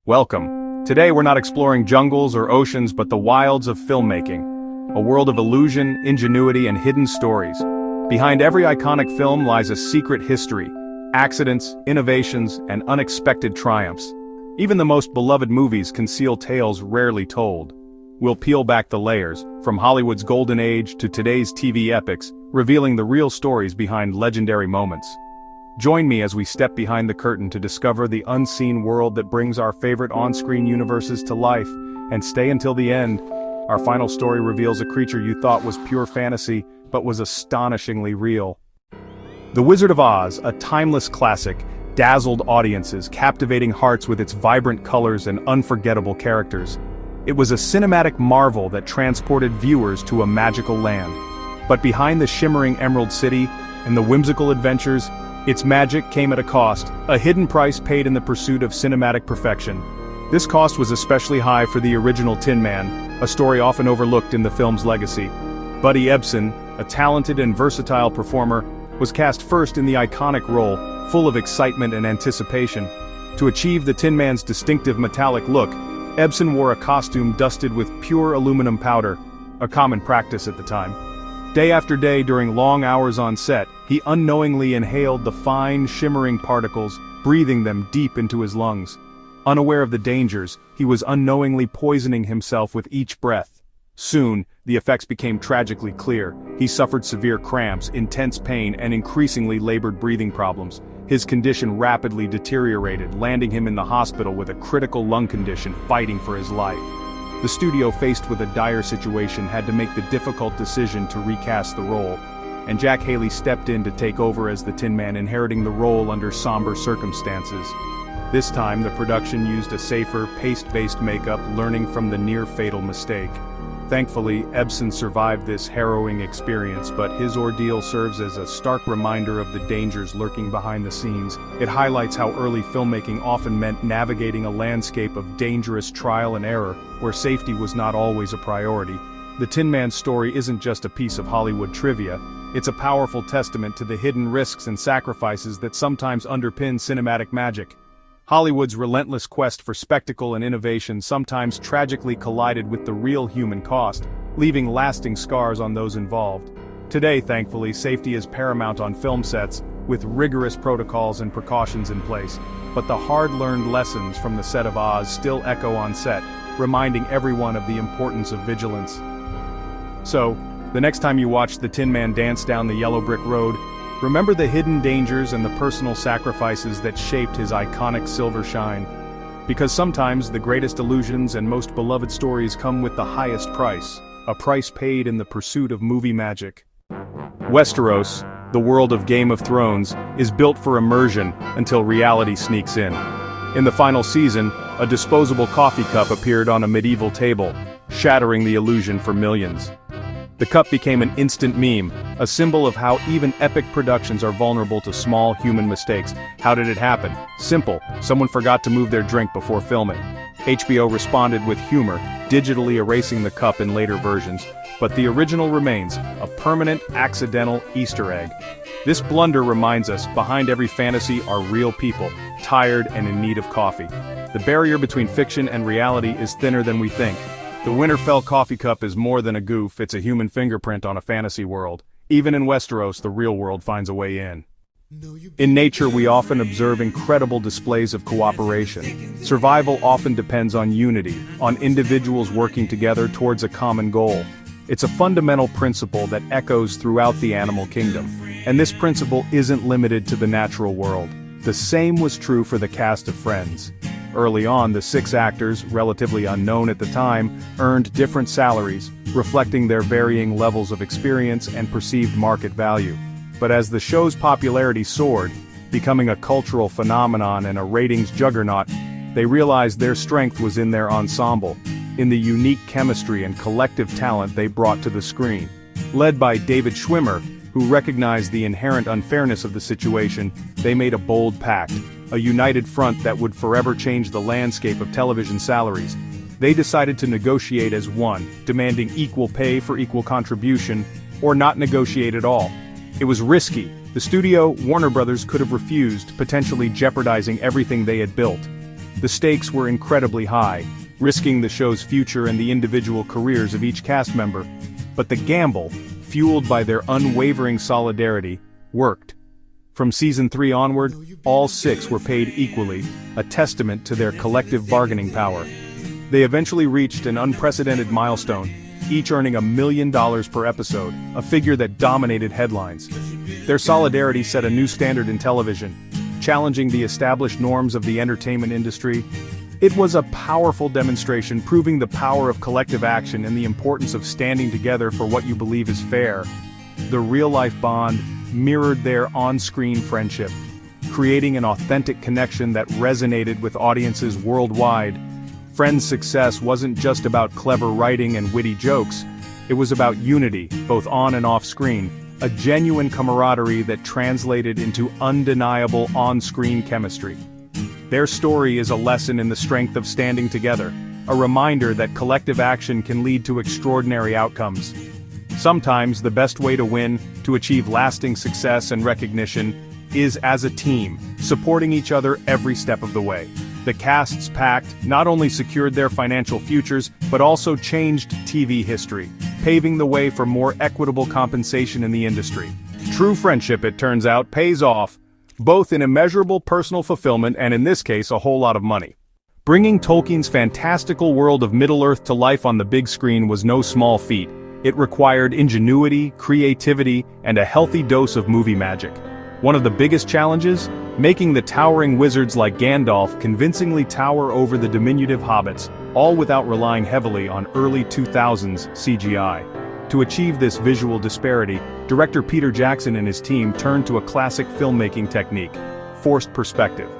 Welcome. Today we're not exploring jungles or oceans but the wilds of filmmaking. A world of illusion, ingenuity, and hidden stories. Behind every iconic film lies a secret history. Accidents, innovations, and unexpected triumphs. Even the most beloved movies conceal tales rarely told. We'll peel back the layers, from Hollywood's golden age to today's TV epics, revealing the real stories behind legendary moments. Join me as we step behind the curtain to discover the unseen world that brings our favorite on-screen universes to life, and stay until the end. Our final story reveals a creature you thought was pure fantasy, but was astonishingly real. The Wizard of Oz, a timeless classic, dazzled audiences, captivating hearts with its vibrant colors and unforgettable characters. It was a cinematic marvel that transported viewers to a magical land. But behind the shimmering Emerald City and the whimsical adventures, its magic came at a cost, a hidden price paid in the pursuit of cinematic perfection. This cost was especially high for the original Tin Man, a story often overlooked in the film's legacy. Buddy Ebsen, a talented and versatile performer, was cast first in the iconic role, full of excitement and anticipation. To achieve the Tin Man's distinctive metallic look, Ebsen wore a costume dusted with pure aluminum powder, a common practice at the time. Day after day during long hours on set, he unknowingly inhaled the fine, shimmering particles, breathing them deep into his lungs. Unaware of the dangers, he was unknowingly poisoning himself with each breath. Soon, the effects became tragically clear. He suffered severe cramps, intense pain, and increasingly labored breathing problems. His condition rapidly deteriorated, landing him in the hospital with a critical lung condition, fighting for his life. The studio, faced with a dire situation, had to make the difficult decision to recast the role, and Jack Haley stepped in to take over as the Tin Man, inheriting the role under somber circumstances. This time, the production used a safer, paste-based makeup, learning from the near-fatal mistake. Thankfully, Ebsen survived this harrowing experience, but his ordeal serves as a stark reminder of the dangers lurking behind the scenes. It highlights how early filmmaking often meant navigating a landscape of dangerous trial and error, where safety was not always a priority. The Tin Man's story isn't just a piece of Hollywood trivia, it's a powerful testament to the hidden risks and sacrifices that sometimes underpin cinematic magic. Hollywood's relentless quest for spectacle and innovation sometimes tragically collided with the real human cost, leaving lasting scars on those involved. Today, thankfully, safety is paramount on film sets, with rigorous protocols and precautions in place. But the hard-learned lessons from the set of Oz still echo on set, reminding everyone of the importance of vigilance. So, the next time you watch the Tin Man dance down the yellow brick road, remember the hidden dangers and the personal sacrifices that shaped his iconic silver shine. Because sometimes the greatest illusions and most beloved stories come with the highest price, a price paid in the pursuit of movie magic. Westeros, the world of Game of Thrones, is built for immersion until reality sneaks in. In the final season, a disposable coffee cup appeared on a medieval table, shattering the illusion for millions. The cup became an instant meme, a symbol of how even epic productions are vulnerable to small human mistakes. How did it happen? Simple, someone forgot to move their drink before filming. HBO responded with humor, digitally erasing the cup in later versions, but the original remains, a permanent, accidental Easter egg. This blunder reminds us, behind every fantasy are real people, tired and in need of coffee. The barrier between fiction and reality is thinner than we think. The Winterfell coffee cup is more than a goof, it's a human fingerprint on a fantasy world. Even in Westeros, the real world finds a way in. In nature, we often observe incredible displays of cooperation. Survival often depends on unity, on individuals working together towards a common goal. It's a fundamental principle that echoes throughout the animal kingdom. And this principle isn't limited to the natural world. The same was true for the cast of Friends. Early on, the 6 actors, relatively unknown at the time, earned different salaries, reflecting their varying levels of experience and perceived market value. But as the show's popularity soared, becoming a cultural phenomenon and a ratings juggernaut, they realized their strength was in their ensemble, in the unique chemistry and collective talent they brought to the screen. Led by David Schwimmer, who recognized the inherent unfairness of the situation, they made a bold pact. A united front that would forever change the landscape of television salaries. They decided to negotiate as one, demanding equal pay for equal contribution, or not negotiate at all. It was risky. The studio, Warner Brothers, could have refused, potentially jeopardizing everything they had built. The stakes were incredibly high, risking the show's future and the individual careers of each cast member. But the gamble, fueled by their unwavering solidarity, worked. From season 3 onward, all 6 were paid equally, a testament to their collective bargaining power. They eventually reached an unprecedented milestone, each earning $1 million per episode, a figure that dominated headlines. Their solidarity set a new standard in television, challenging the established norms of the entertainment industry. It was a powerful demonstration proving the power of collective action and the importance of standing together for what you believe is fair. The real-life bond mirrored their on-screen friendship, creating an authentic connection that resonated with audiences worldwide. Friends' success wasn't just about clever writing and witty jokes, it was about unity, both on and off screen, a genuine camaraderie that translated into undeniable on-screen chemistry. Their story is a lesson in the strength of standing together, a reminder that collective action can lead to extraordinary outcomes. Sometimes the best way to win, to achieve lasting success and recognition, is as a team, supporting each other every step of the way. The cast's pact not only secured their financial futures, but also changed TV history, paving the way for more equitable compensation in the industry. True friendship, it turns out, pays off, both in immeasurable personal fulfillment and in this case a whole lot of money. Bringing Tolkien's fantastical world of Middle-earth to life on the big screen was no small feat. It required ingenuity, creativity, and a healthy dose of movie magic. One of the biggest challenges? Making the towering wizards like Gandalf convincingly tower over the diminutive hobbits, all without relying heavily on early 2000s CGI. To achieve this visual disparity, director Peter Jackson and his team turned to a classic filmmaking technique: forced perspective.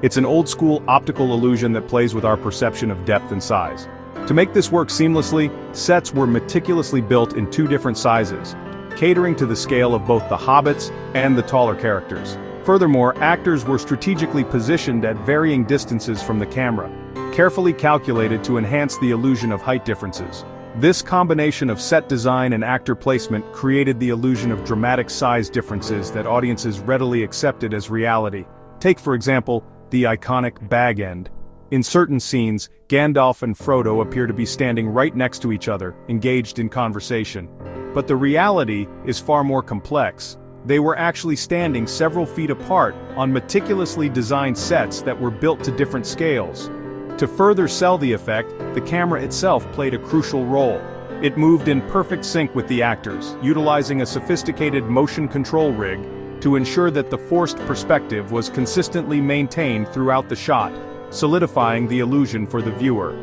It's an old-school optical illusion that plays with our perception of depth and size. To make this work seamlessly, sets were meticulously built in 2 different sizes, catering to the scale of both the hobbits and the taller characters. Furthermore, actors were strategically positioned at varying distances from the camera, carefully calculated to enhance the illusion of height differences. This combination of set design and actor placement created the illusion of dramatic size differences that audiences readily accepted as reality. Take, for example, the iconic Bag End. In certain scenes, Gandalf and Frodo appear to be standing right next to each other, engaged in conversation. But the reality is far more complex. They were actually standing several feet apart on meticulously designed sets that were built to different scales. To further sell the effect, the camera itself played a crucial role. It moved in perfect sync with the actors, utilizing a sophisticated motion control rig to ensure that the forced perspective was consistently maintained throughout the shot, solidifying the illusion for the viewer.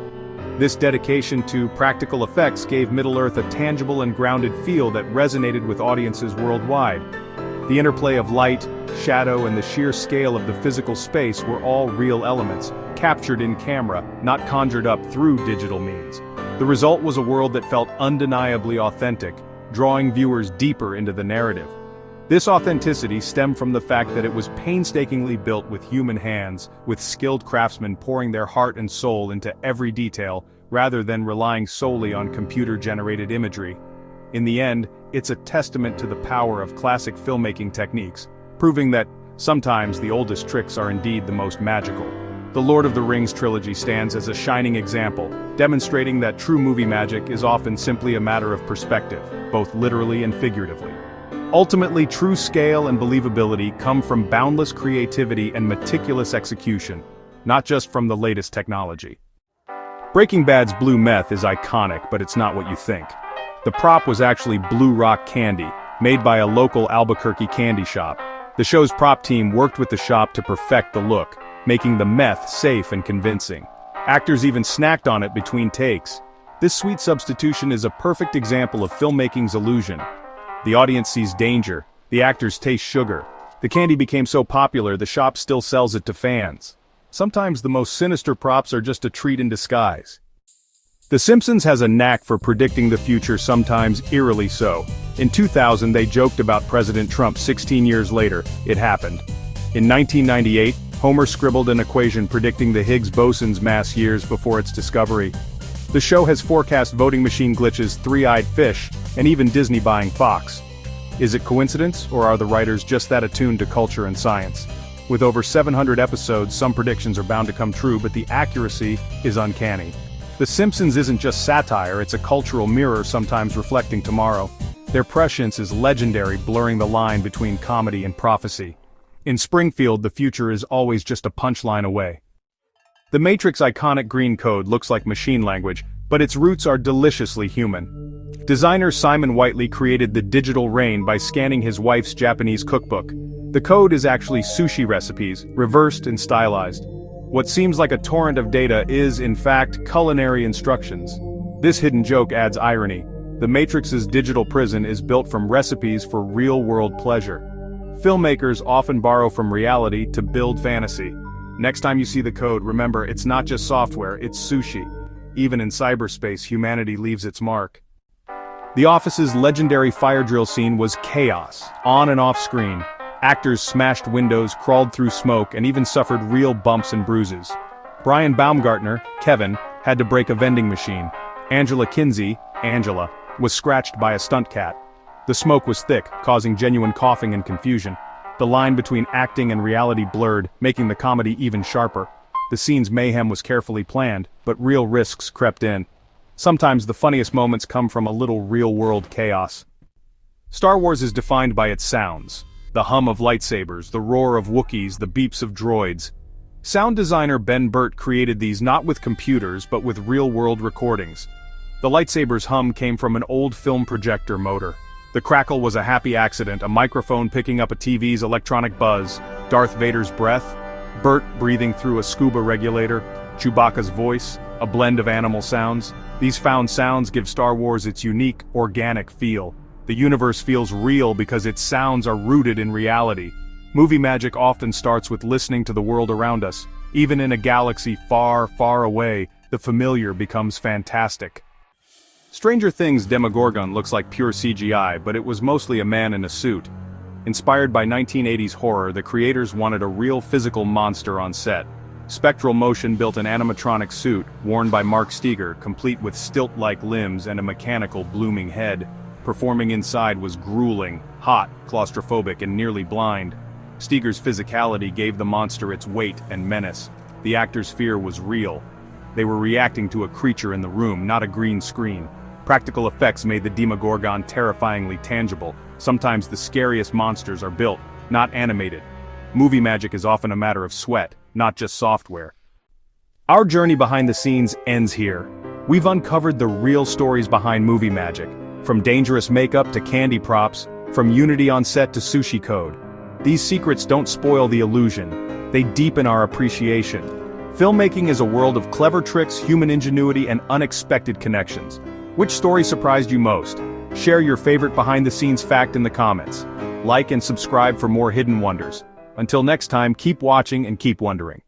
This dedication to practical effects gave Middle-earth a tangible and grounded feel that resonated with audiences worldwide. The interplay of light, shadow, and the sheer scale of the physical space were all real elements, captured in camera, not conjured up through digital means. The result was a world that felt undeniably authentic, drawing viewers deeper into the narrative. This authenticity stemmed from the fact that it was painstakingly built with human hands, with skilled craftsmen pouring their heart and soul into every detail, rather than relying solely on computer-generated imagery. In the end, it's a testament to the power of classic filmmaking techniques, proving that sometimes the oldest tricks are indeed the most magical. The Lord of the Rings trilogy stands as a shining example, demonstrating that true movie magic is often simply a matter of perspective, both literally and figuratively. Ultimately, true scale and believability come from boundless creativity and meticulous execution, not just from the latest technology. Breaking Bad's blue meth is iconic, but it's not what you think. The prop was actually Blue Rock candy, made by a local Albuquerque candy shop. The show's prop team worked with the shop to perfect the look, making the meth safe and convincing. Actors even snacked on it between takes. This sweet substitution is a perfect example of filmmaking's illusion. The audience sees danger, the actors taste sugar. The candy became so popular the shop still sells it to fans. Sometimes the most sinister props are just a treat in disguise. The Simpsons has a knack for predicting the future, sometimes eerily so. In 2000 they joked about President Trump. 16 years later, it happened. In 1998, Homer scribbled an equation predicting the Higgs boson's mass years before its discovery. The show has forecast voting machine glitches, three-eyed fish, and even Disney buying Fox. Is it coincidence, or are the writers just that attuned to culture and science? With over 700 episodes, some predictions are bound to come true, but the accuracy is uncanny. The Simpsons isn't just satire, it's a cultural mirror sometimes reflecting tomorrow. Their prescience is legendary, blurring the line between comedy and prophecy. In Springfield, the future is always just a punchline away. The Matrix iconic green code looks like machine language, but its roots are deliciously human. Designer Simon Whiteley created the digital rain by scanning his wife's Japanese cookbook. The code is actually sushi recipes, reversed and stylized. What seems like a torrent of data is, in fact, culinary instructions. This hidden joke adds irony. The Matrix's digital prison is built from recipes for real-world pleasure. Filmmakers often borrow from reality to build fantasy. Next time you see the code, remember, it's not just software, it's sushi. Even in cyberspace, humanity leaves its mark. The Office's legendary fire drill scene was chaos, on and off screen. Actors smashed windows, crawled through smoke, and even suffered real bumps and bruises. Brian Baumgartner, Kevin, had to break a vending machine. Angela Kinsey, Angela, was scratched by a stunt cat. The smoke was thick, causing genuine coughing and confusion. The line between acting and reality blurred, making the comedy even sharper. The scene's mayhem was carefully planned, but real risks crept in. Sometimes the funniest moments come from a little real-world chaos. Star Wars is defined by its sounds. The hum of lightsabers, the roar of Wookiees, the beeps of droids. Sound designer Ben Burtt created these not with computers but with real-world recordings. The lightsaber's hum came from an old film projector motor. The crackle was a happy accident, a microphone picking up a TV's electronic buzz, Darth Vader's breath, Bert breathing through a scuba regulator, Chewbacca's voice, a blend of animal sounds. These found sounds give Star Wars its unique, organic feel. The universe feels real because its sounds are rooted in reality. Movie magic often starts with listening to the world around us. Even in a galaxy far, far away, the familiar becomes fantastic. Stranger Things' Demogorgon looks like pure CGI, but it was mostly a man in a suit. Inspired by 1980s horror, the creators wanted a real physical monster on set. Spectral Motion built an animatronic suit, worn by Mark Steger, complete with stilt-like limbs and a mechanical blooming head. Performing inside was grueling, hot, claustrophobic, and nearly blind. Steger's physicality gave the monster its weight and menace. The actors' fear was real. They were reacting to a creature in the room, not a green screen. Practical effects made the Demogorgon terrifyingly tangible. Sometimes the scariest monsters are built, not animated. Movie magic is often a matter of sweat, not just software. Our journey behind the scenes ends here. We've uncovered the real stories behind movie magic. From dangerous makeup to candy props, from unity on set to sushi code. These secrets don't spoil the illusion, they deepen our appreciation. Filmmaking is a world of clever tricks, human ingenuity, and unexpected connections. Which story surprised you most? Share your favorite behind-the-scenes fact in the comments. Like and subscribe for more hidden wonders. Until next time, keep watching and keep wondering.